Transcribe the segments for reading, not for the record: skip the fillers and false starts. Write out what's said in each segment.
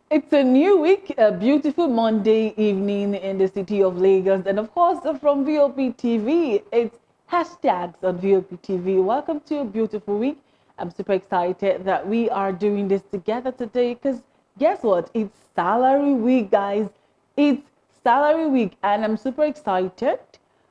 It's a new week, a beautiful Monday evening in the city of Lagos. And of course, from VOP TV, it's hashtags on VOP TV. Welcome to a beautiful week. I'm super excited that we are doing this together today because guess what? It's salary week, guys. It's salary week, and I'm super excited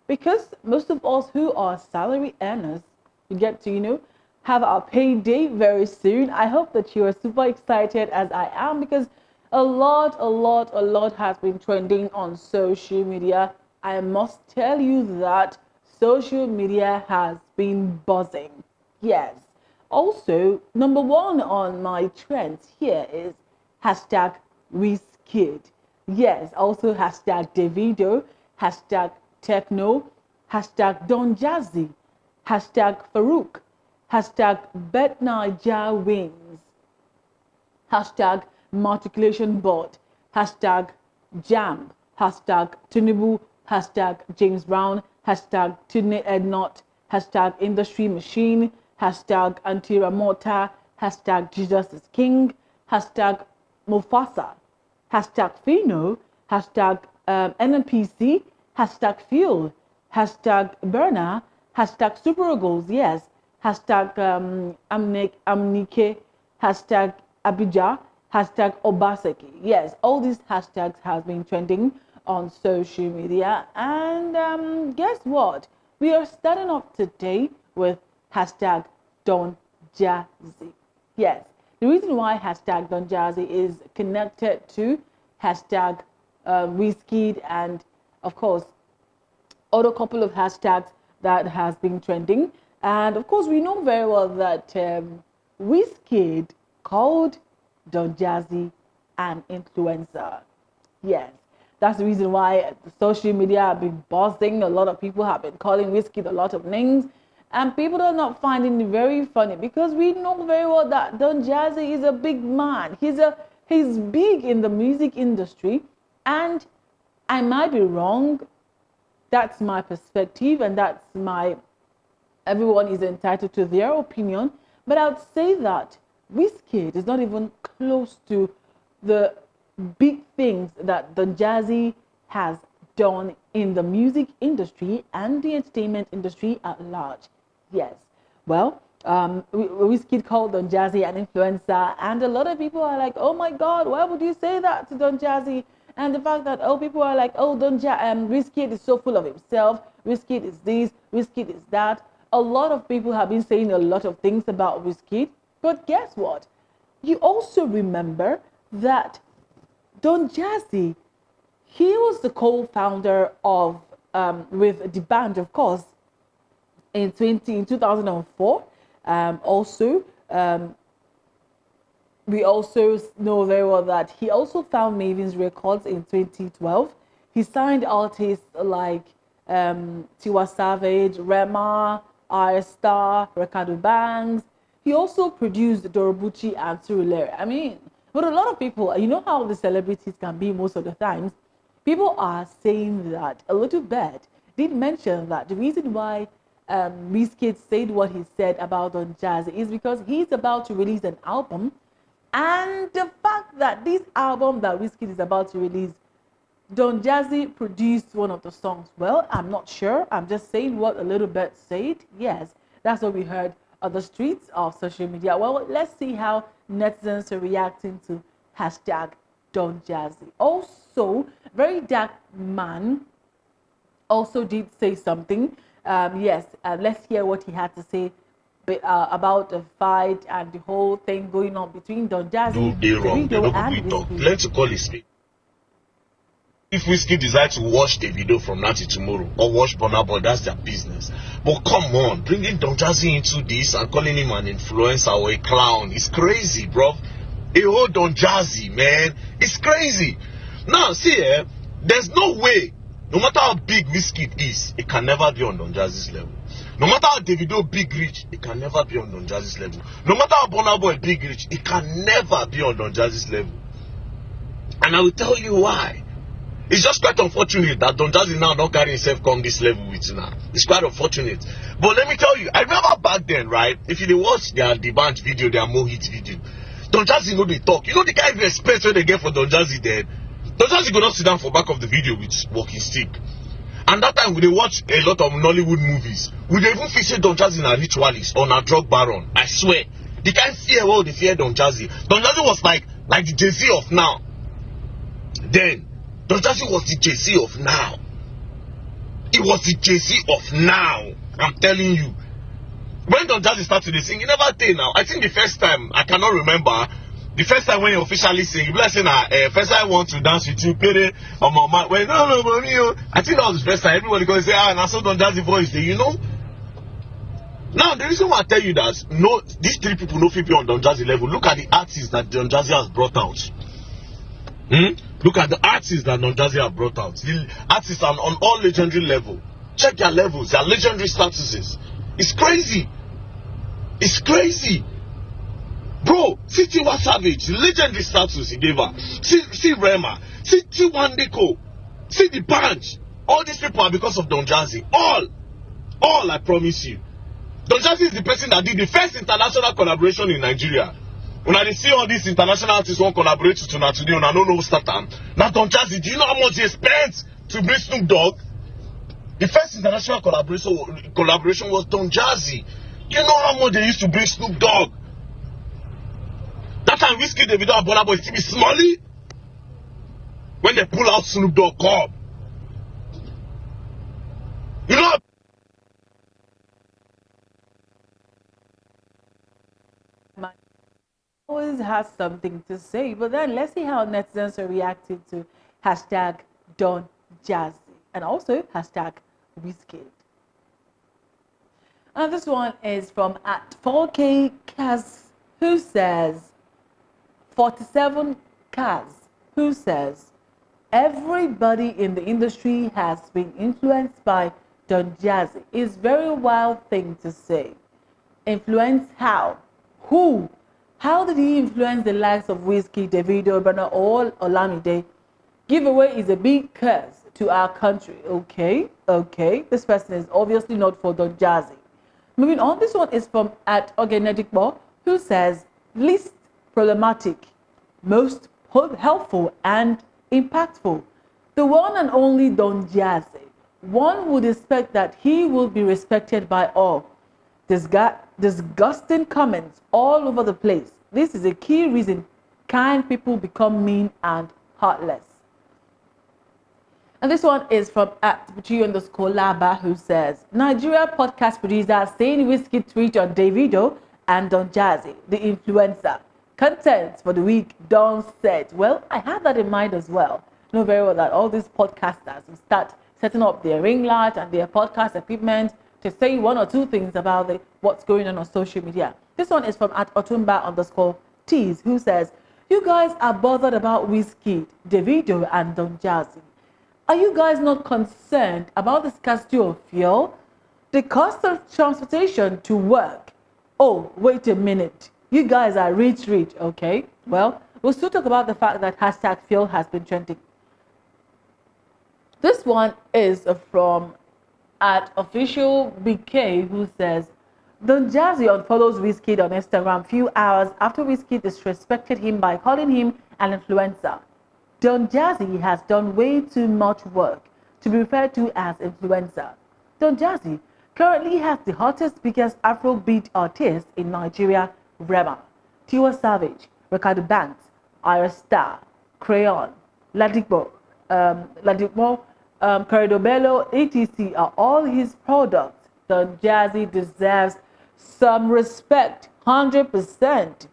because most of us who are salary earners, we get to, have our payday very soon. I hope that you are super excited as I am because a lot has been trending on social media. I must tell you that social media has been buzzing. Yes. Also, number one on my trends here is hashtag Wizkid. Yes, also hashtag Davido, hashtag Tecno, hashtag Donjazzy, hashtag Farouk, hashtag Bet Naija Wins, hashtag Matriculation Board, hashtag Jam, hashtag Tinubu, hashtag James Brown, hashtag Tidney Ednot, hashtag Industry Machine, hashtag Antira Mota, hashtag Jesus is King, hashtag Mufasa, hashtag Fino, hashtag NNPC, hashtag Fuel, hashtag Burner, hashtag Super Goals, yes, hashtag Amnike, hashtag Abijah, hashtag Obaseki. Yes, all these hashtags have been trending on social media. And guess what? We are starting off today with hashtag Donjazzy. Yes, the reason why hashtag Donjazzy is connected to hashtag Wizkid and, of course, other couple of hashtags that has been trending. And of course, we know very well that Wizkid called Donjazzy an influencer. Yes, that's the reason why the social media have been buzzing. A lot of people have been calling Wizkid a lot of names, and people are not finding it very funny because we know very well that Donjazzy is a big man. He's big in the music industry, and I might be wrong. That's my perspective, and that's my. Everyone is entitled to their opinion, but I would say that Wizkid is not even close to the big things that Donjazzy has done in the music industry and the entertainment industry at large. Yes. Well, Wizkid called Donjazzy an influencer, and a lot of people are like, "Oh my God, why would you say that to Donjazzy?" And the fact that people are like, "Oh, Wizkid is so full of himself. Wizkid is this. Wizkid is that." A lot of people have been saying a lot of things about Wizkid, but guess what? You also remember that Donjazzy, he was the co-founder of with the band, of course, in 2004. Also, we also know very well that he also found Maven's Records in 2012. He signed artists like Tiwa Savage, Rema, Star, Ricardo Banks. He also produced Dorobuchi and Surulere. I mean, but a lot of people, you know how the celebrities can be most of the times. People are saying that a little bit did mention that the reason why Wizkid said what he said about Donjazzy is because he's about to release an album, and the fact that this album that Wizkid is about to release, Donjazzy produced one of the songs. Well, I'm not sure. I'm just saying what a little bit said. Yes, that's what we heard on the streets of social media. Well, let's see how netizens are reacting to hashtag Donjazzy. Also, very dark man also did say something. Yes, let's hear what he had to say about the fight and the whole thing going on between Donjazzy, Davido, and Wizkid. Learn to call his speak. If Wizkid decides to watch the video from now to tomorrow or watch Burna Boy, that's their business. But come on, bringing Donjazzy into this and calling him an influencer or a clown is crazy, bro. A whole Donjazzy, man, it's crazy. Now, see, there's no way, no matter how big Wizkid is, it can never be on Donjazzy's level. No matter how Davido big rich, it can never be on Donjazzy's level. No matter how Burna Boy big rich, it can never be on Donjazzy's level. And I will tell you why. It's just quite unfortunate that Donjazzy now not carry himself come this level with you now. It's quite unfortunate. But let me tell you, I remember back then, right? If you watch their band video, their Mo Hit video, Donjazzy know they talk. You know the kind of respect where they get for Donjazzy then. Donjazzy go not sit down for back of the video with walking stick. And that time we dey watch a lot of Nollywood movies. We dey even feel say Donjazzy na ritualist or na drug baron. I swear. The kind fear where they fear Donjazzy. Donjazzy was like the Jay-Z of now. Then Donjazzy was the Jay-Z of now. He was the Jay-Z of now. I'm telling you. When Donjazzy started to sing, he never tell now. I think the first time, I cannot remember, the first time when he officially sing, he be like saying, first I want to dance with you, pere, on my mind. Well, no, money, I think that was the first time. Everybody gonna say, now so Donjazzy voice, you know? Now, the reason why I tell you that, no, these three people no fit be on Donjazzy level. Look at the artists that Donjazzy has brought out. Look at the artists that Donjazzy have brought out. The artists are on all legendary level. Check their levels, their legendary statuses. It's crazy. It's crazy. Bro, see Tiwa Savage, the legendary status he gave her. See Rema. See Tiwandeko. See the bunch. All these people are because of Donjazzy. All, I promise you. Donjazzy is the person that did the first international collaboration in Nigeria. When I see all these international artists who collaborate with una today, una no start time. Now Donjazzy, do you know how much he spent to bring Snoop Dogg? The first international collaboration was Donjazzy. You know how much they used to bring Snoop Dogg? That time Wizkid, Davido, and Burna Boy still be Smalley. When they pull out Snoop Dogg, come. You know. Always has something to say, but then let's see how netizens are reacting to hashtag Donjazzy and also hashtag Wizkid. And this one is from at 4K Kaz, who says 47 Kaz, who says everybody in the industry has been influenced by Donjazzy. It's a very wild thing to say. Influence how? Who? How did he influence the likes of Wizkid, Davido, Burna, or Olamide? Giveaway is a big curse to our country. Okay. This person is obviously not for Donjazzy. Moving on, this one is from at Ogenedikbo, who says least problematic, most helpful and impactful. The one and only Donjazzy. One would expect that he will be respected by all. Disgusting comments all over the place. This is a key reason kind people become mean and heartless. And this one is from @Buchi_Laba, who says Nigeria podcast producer saying Wizkid tweet on Davido and Donjazzy, the influencer. Content for the week, Don said. Well, I had that in mind as well. You know very well that all these podcasters will start setting up their ring light and their podcast equipment to say one or two things about what's going on social media. This one is from @Otumba_Tease, who says, you guys are bothered about Wizkid, Davido, and Donjazzy. Are you guys not concerned about the scarcity of fuel? The cost of transportation to work? Oh, wait a minute. You guys are rich, okay? Well, we'll still talk about the fact that hashtag fuel has been trending. This one is from @officialBK, who says, Donjazzy unfollows Wizkid on Instagram few hours after Wizkid disrespected him by calling him an influencer. Donjazzy has done way too much work to be referred to as influencer. Donjazzy currently has the hottest, biggest Afrobeat artist in Nigeria, Rema, Tiwa Savage, Ricardo Banks, Ira Star, Crayon, Ladipo, Corridor Bello, etc. are all his products. Donjazzy deserves some respect, 100%,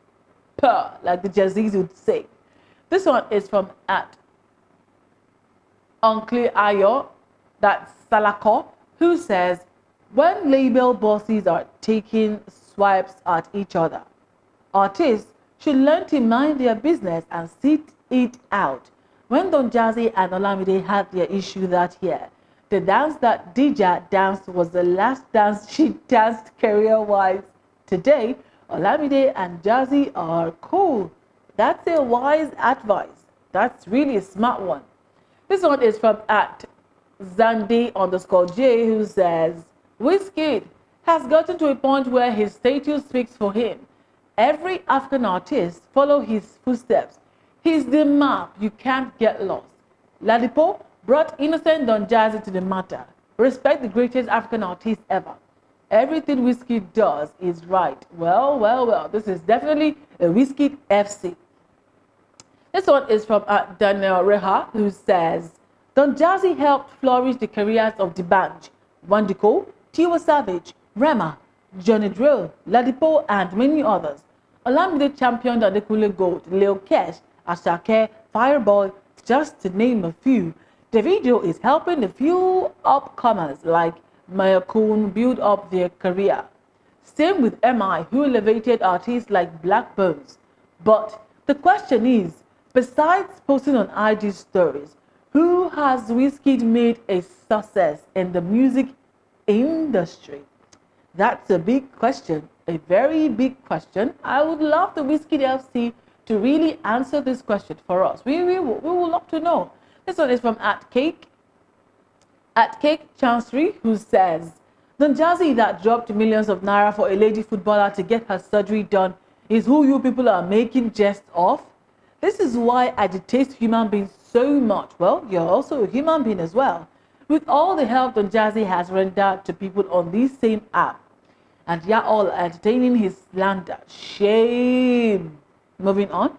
like the Jazzies would say. This one is from @Uncle Ayo, that's Salako, who says, when label bosses are taking swipes at each other, artists should learn to mind their business and sit it out. When Donjazzy and Olamide had their issue that year, the dance that Dija danced was the last dance she danced career-wise. Today, Olamide and Jazzy are cool. That's a wise advice. That's really a smart one. This one is from @Zandi_J, who says, Wizkid has gotten to a point where his status speaks for him. every African artist follow his footsteps. He's the map. You can't get lost. Ladipo brought innocent Donjazzy to the matter. Respect the greatest African artist ever. Everything Wizkid does is right. Well, well, well. This is definitely a Wizkid FC. This one is from Daniel Reha, who says, Donjazzy helped flourish the careers of D'banj, Wandiko, Tiwa Savage, Rema, Johnny Drill, Ladipo, and many others. Olamide championed Adekunle Gold, Leo Kesh, Asake, Fireboy, just to name a few. Davido is helping a few upcomers like Mayakun build up their career. Same with MI, who elevated artists like Black Bones. But the question is, besides posting on IG stories, who has Wizkid made a success in the music industry? That's a big question, a very big question. I would love the Wizkid FC to really answer this question for us. We would love to know. This one is from @Cake Chancery, who says, Donjazzy that dropped millions of naira for a lady footballer to get her surgery done is who you people are making jest of? This is why I detest human beings so much. Well, you're also a human being as well. With all the help Donjazzy has rendered to people on this same app, and you're all entertaining his slander. Shame. Moving on.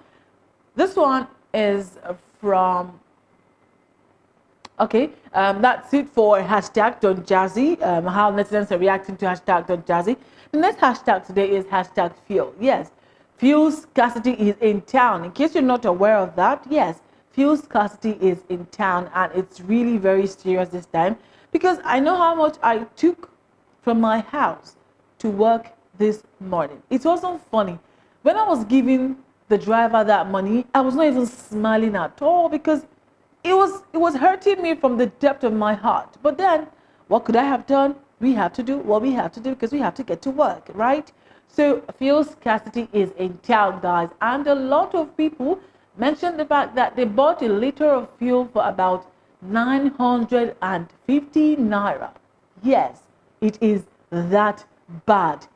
This one is from... Okay, that's it for hashtag Donjazzy, how netizens are reacting to hashtag Donjazzy. The next hashtag today is hashtag fuel. Yes, fuel scarcity is in town. In case you're not aware of that, yes, fuel scarcity is in town, and it's really very serious this time because I know how much I took from my house to work this morning. It wasn't funny. When I was giving the driver that money, I was not even smiling at all because it was hurting me from the depth of my heart. But then, what could I have done? We have to do what we have to do because we have to get to work, right? So fuel scarcity is in town, guys. And a lot of people mentioned the fact that they bought a liter of fuel for about 950 naira. Yes, it is that bad.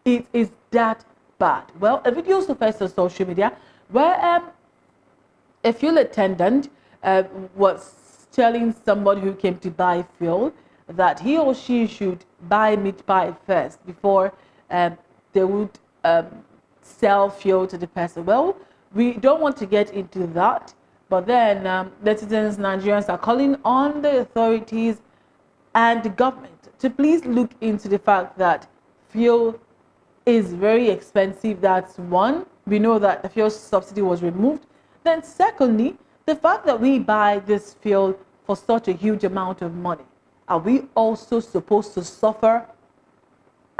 It is that bad. Well, a video surfaced on social media where a fuel attendant was telling somebody who came to buy fuel that he or she should buy meat pie first before they would sell fuel to the person. Well, we don't want to get into that, but then netizens, Nigerians are calling on the authorities and the government to please look into the fact that fuel is very expensive. That's one. We know that the fuel subsidy was removed. Then secondly, the fact that we buy this fuel for such a huge amount of money, are we also supposed to suffer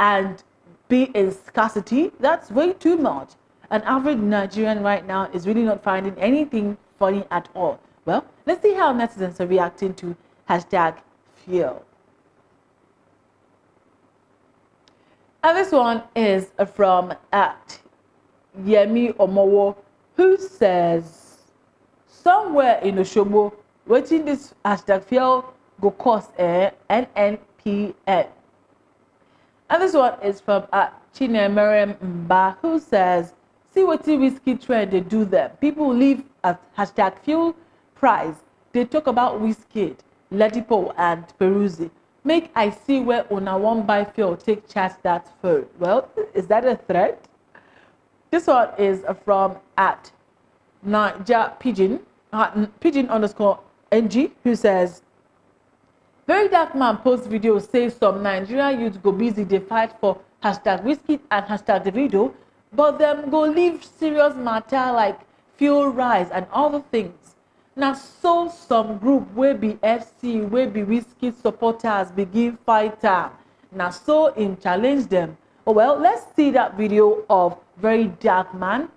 and be in scarcity? That's way too much. An average Nigerian right now is really not finding anything funny at all. Well, let's see how netizens are reacting to hashtag fuel. And this one is from @Yemi Omowo, who says, somewhere in Oshobo, waiting this hashtag fuel go cost NNPN. And this one is from Chinemere Mba, who says, see what Wizkid trend they do them. People leave at hashtag fuel price. They talk about Wizkid, Ladipo, and Peruzzi. Make I see where una one buy fuel, take charge that phone. Well, is that a threat? This one is from @Naija Pigeon, Pigeon_NG, who says, very dark man post video says some Nigerian youth go busy, they fight for hashtag Wizkid and hashtag Davido, but them go leave serious matter like fuel rise and other things. Now so some group wey be FC, wey be Wizkid supporters begin fight am. Now so in challenge them. Oh well, let's see that video of very dark man.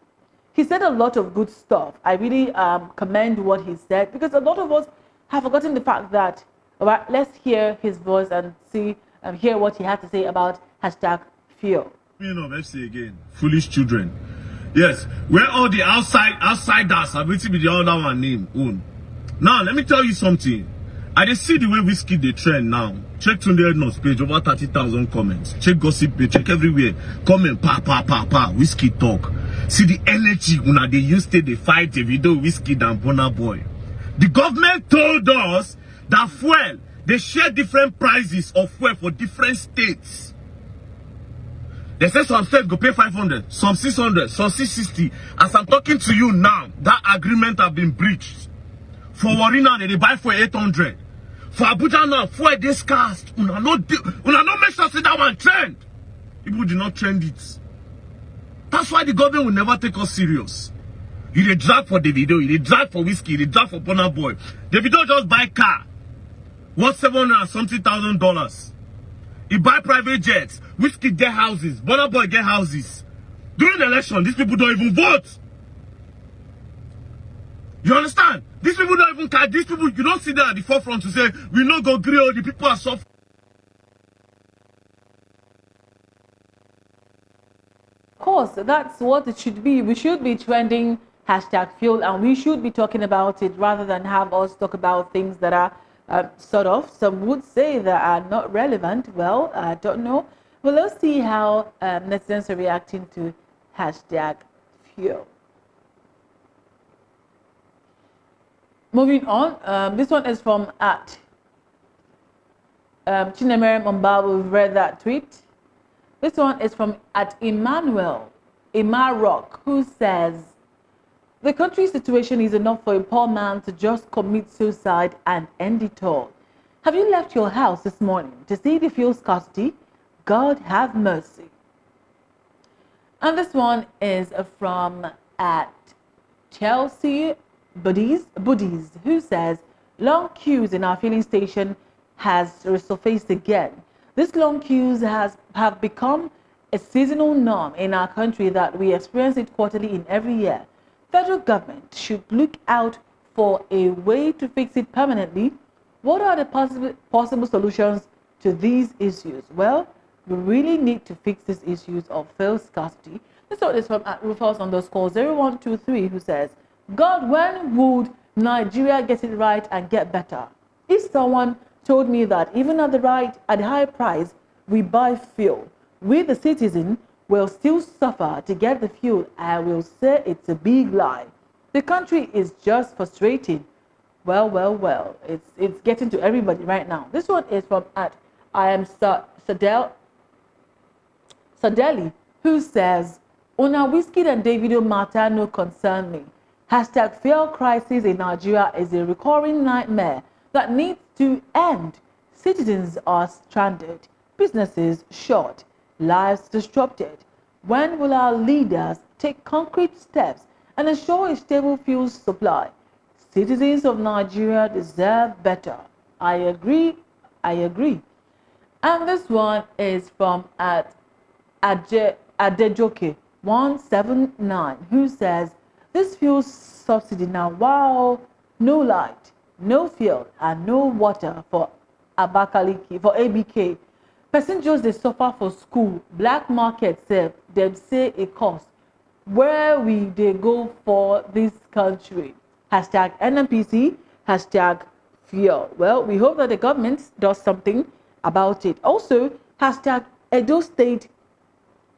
He said a lot of good stuff. I really commend what he said because a lot of us have forgotten the fact that. All right, let's hear his voice and see hear what he had to say about hashtag fuel. Of FC again, foolish children. Yes, where all the outsiders are waiting with the other one name own. Now let me tell you something. I dey see the way Wizkid dey trend now. Check Tunde Ednos page, over 30,000 comments. Check gossip page, check everywhere. Comment, pa. Wizkid talk. See the energy una dey use till they fight Davido, Wizkid and Burna Boy. The government told us that fuel, they share different prices of fuel for different states. They say some states go pay 500, some 600, some 660. As I'm talking to you now, that agreement have been breached. For Warina, they buy for 800. For Abuja now, fuel this cast. Una no make sure say that one trend. People do not trend it. That's why the government will never take us serious. You dey drag for Davido, you dey drag for Wizkid, you dey drag for Burna Boy. Davido just buy car worth $700 and something thousand. He buy private jets. Wizkid get houses. Burna Boy get houses. During the election, these people don't even vote. You understand? These people don't even care. These people, you don't sit there at the forefront to say, we not go grill, the people are suffering. Of course, that's what it should be. We should be trending hashtag fuel, and we should be talking about it rather than have us talk about things that are sort of, some would say that are not relevant. Well, I don't know. Well, let's see how netizens are reacting to hashtag fuel. Moving on, this one is from at Chinemere Mumba. We've read that tweet. This one is from at Emmanuel Rock, who says, the country's situation is enough for a poor man to just commit suicide and end it all. Have you left your house this morning to see the fuel scarcity? God have mercy. And this one is from at Chelsea Buddies, who says, long queues in our filling station has resurfaced again. These long queues have become a seasonal norm in our country that we experience it quarterly in every year. Federal government should look out for a way to fix it permanently. What are the possible solutions to these issues? Well, we really need to fix these issues of fuel scarcity. This one is from Rufus_0123, who says, God, when would Nigeria get it right and get better? If someone told me that even at the high price we buy fuel, we the citizen will still suffer to get the fuel, I will say it's a big lie. The country is just frustrated. Well, it's getting to everybody right now. This one is from at I am Sadeli, who says, Una Wizkid and Davido matter no concern me. Hashtag fuel crisis in Nigeria is a recurring nightmare that needs to end. Citizens are stranded, businesses short, lives disrupted. When will our leaders take concrete steps and ensure a stable fuel supply? Citizens of Nigeria deserve better. I agree. And this one is from at Adejoke 179, who says, this fuel subsidy now, wow, no light, no fuel, and no water for Abakaliki, for ABK. Passengers, they suffer for school, black market sef, them say a cost. Where will they go for this country? Hashtag NMPC, hashtag fuel. Well, we hope that the government does something about it. Also, hashtag Edostate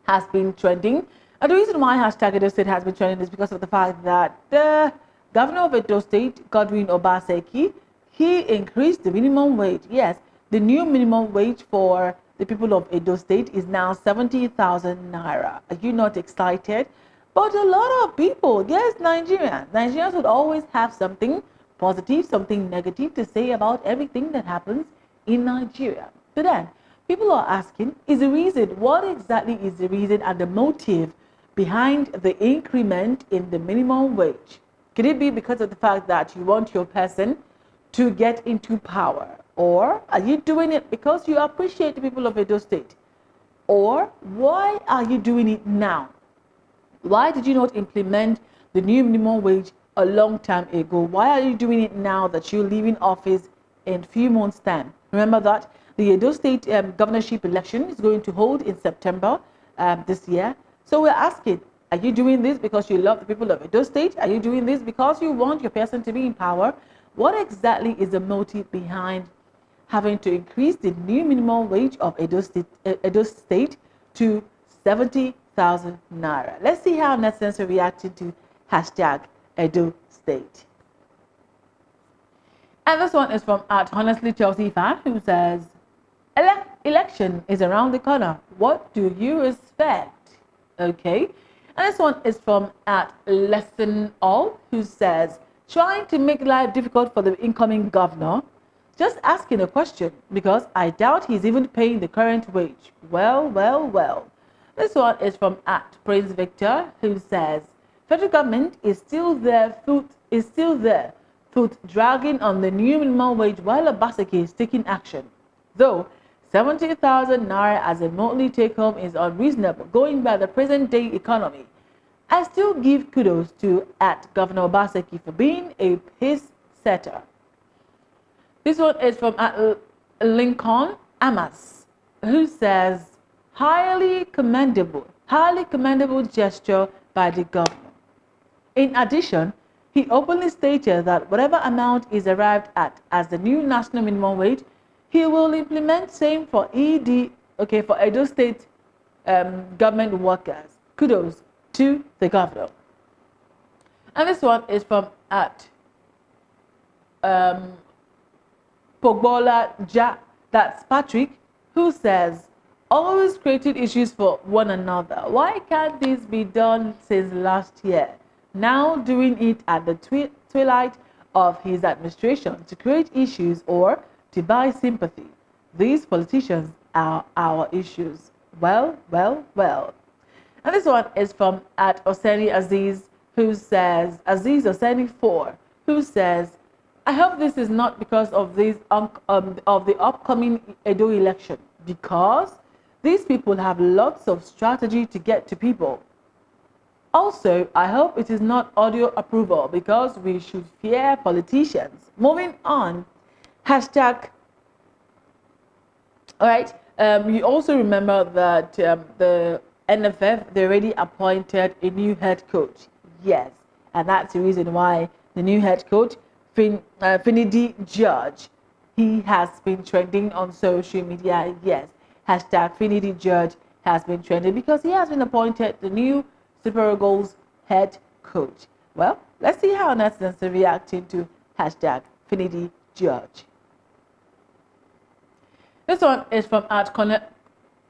has been trending. And the reason why hashtag Edostate has been trending is because of the fact that the governor of Edostate, Godwin Obaseki, he increased the minimum wage. Yes, the new minimum wage for the people of Edostate is now 70,000 naira. Are you not excited? But a lot of people, yes, Nigerians would always have something positive, something negative to say about everything that happens in Nigeria. But then, people are asking, what exactly is the reason and the motive behind the increment in the minimum wage? Could it be because of the fact that you want your person to get into power? Or are you doing it because you appreciate the people of Edo State? Or why are you doing it now? Why did you not implement the new minimum wage a long time ago? Why are you doing it now that you're leaving office in a few months' time? Remember that the Edo State governorship election is going to hold in September this year. So we're asking, are you doing this because you love the people of Edo State? Are you doing this because you want your person to be in power? What exactly is the motive behind having to increase the new minimum wage of Edo State to 70,000 naira? Let's see how netizens are reacting to hashtag Edo State. And this one is from at Honestly Chelsea fan, who says, election is around the corner. What do you expect? Okay. And this one is from at Lesson All, who says, trying to make life difficult for the incoming governor. Just asking a question because I doubt he's even paying the current wage. Well, well, well. This one is from at Prince Victor, who says, federal government is still there, foot dragging on the new minimum wage while Obaseki is taking action. Though 70,000 naira as a monthly take-home is unreasonable going by the present-day economy, I still give kudos to at Governor Obaseki for being a pace setter. This one is from Lincoln Amas, who says, highly commendable gesture by the governor. In addition, he openly stated that whatever amount is arrived at as the new national minimum wage, he will implement same for for Edo State government workers. Kudos to the governor. And this one is from at Pogbola Ja, that's Patrick, who says, always creating issues for one another. Why can't this be done since last year? Now doing it at the twilight of his administration to create issues or to buy sympathy. These politicians are our issues. Well, well, well. And this one is from at Oseni Aziz, who says, Aziz Oseni 4, who says, I hope this is not because of this of the upcoming Edo election, because these people have lots of strategy to get to people. Also, I hope it is not audio approval because we should fear politicians. Moving on, hashtag. All right. You also remember that the NFF, they already appointed a new head coach. Yes, and that's the reason why the new head coach, Finidigeorge, he has been trending on social media. Yes, hashtag Finidigeorge has been trending because he has been appointed the new Super Eagles head coach. Well, let's see how netizens are reacting to hashtag Finidigeorge. This one is from at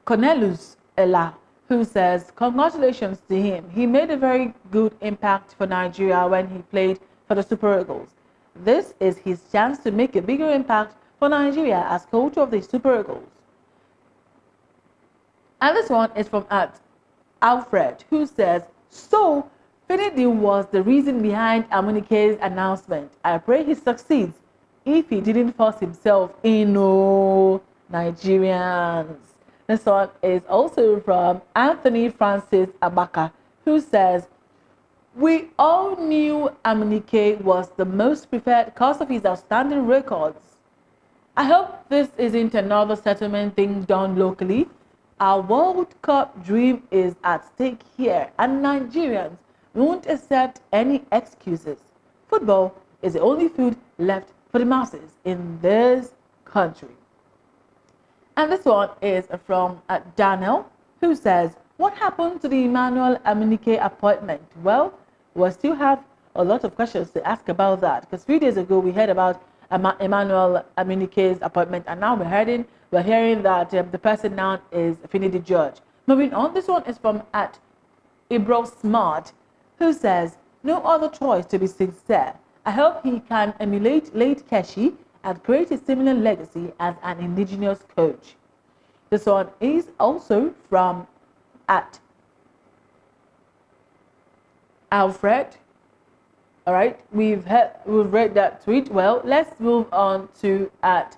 Cornelius Ella, who says, congratulations to him. He made a very good impact for Nigeria when he played for the Super Eagles. This is his chance to make a bigger impact for Nigeria as coach of the Super Eagles. And this one is from at Alfred, who says, so Finidi was the reason behind Amunike's announcement. I pray he succeeds if he didn't force himself in. Oh, Nigerians. This one is also from Anthony Francis Abaka, who says, we all knew Amunike was the most preferred because of his outstanding records. I hope this isn't another settlement thing done locally. Our World Cup dream is at stake here, and Nigerians won't accept any excuses. Football is the only food left for the masses in this country. And this one is from Daniel, who says, what happened to the Emmanuel Amunike appointment? Well, we still have a lot of questions to ask about that, because 3 days ago we heard about Emmanuel Amunike's appointment, and now we're hearing that the person now is Finidigeorge. Moving on, this one is from at Ibro Smart, who says, no other choice to be sincere. I hope he can emulate late Keshi and create a similar legacy as an indigenous coach. This one is also from at Alfred. All right, we've read that tweet. Well, let's move on to at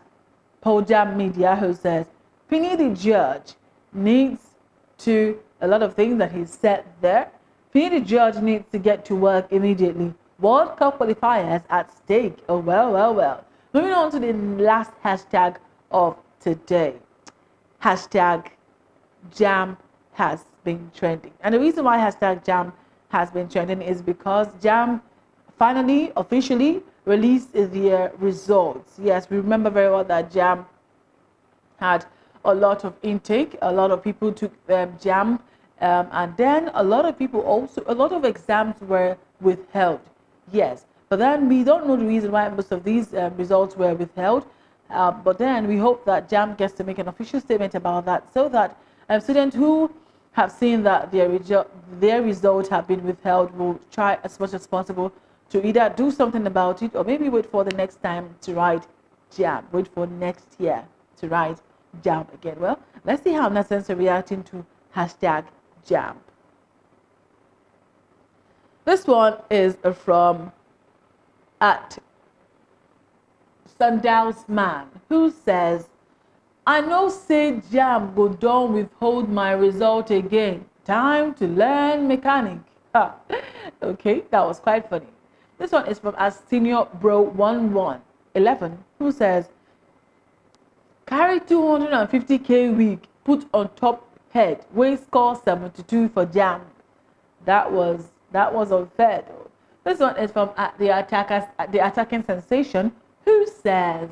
Pojam Media, who says, Finidigeorge needs to, a lot of things that he said there. Finidigeorge needs to get to work immediately. World Cup qualifiers at stake. Oh, well, well, well. Moving on to the last hashtag of today. Hashtag Jam has been trending. And the reason why hashtag Jam has been trending is because Jam finally, officially released their results. Yes, we remember very well that JAM had a lot of intake. A lot of people took JAM, and then a lot of people also, a lot of exams were withheld. Yes, but then we don't know the reason why most of these results were withheld. But then we hope that JAM gets to make an official statement about that, so that students who have seen that their results have been withheld will try as much as possible to either do something about it, or maybe wait for the next time to write JAM, wait for next year to write JAM again. Well, let's see how Nelson's reacting to hashtag JAM. This one is from at Sundow's Man, who says, I know say JAM go down withhold my result again. Time to learn mechanic. Okay, that was quite funny. This one is from as Senior Bro 1111, who says, carry 250k week, put on top head, way score 72 for JAM. That was unfair though. This one is from the attacking sensation, who says,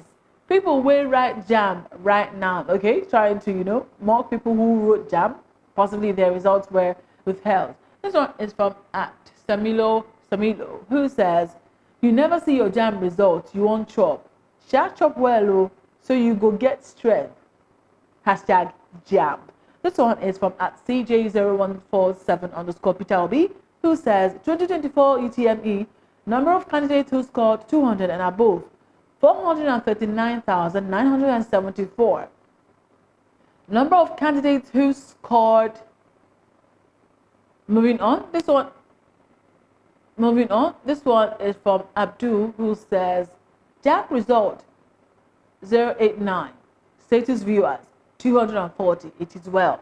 people will write JAM right now. Okay, trying to mock people who wrote JAM. Possibly their results were withheld. This one is from at Samilo, who says, you never see your JAM results, you won't chop. Shall chop well, so you go get strength. Hashtag JAM. This one is from at CJ0147 Peter Obi, who says 2024 UTME, number of candidates who scored 200 and above, 439,974. Number of candidates who scored. Moving on. This one is from Abdul, who says, JAM result 089. Status viewers 240. It is well.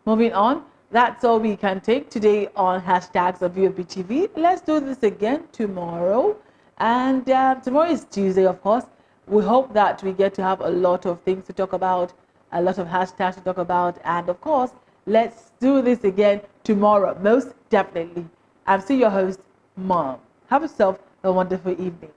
Moving on. That's all we can take today on hashtags of VOP TV. Let's do this again tomorrow. And tomorrow is Tuesday, of course. We hope that we get to have a lot of things to talk about, a lot of hashtags to talk about. And of course, let's do this again tomorrow, most definitely. I'm still your host, Mom. Have yourself a wonderful evening.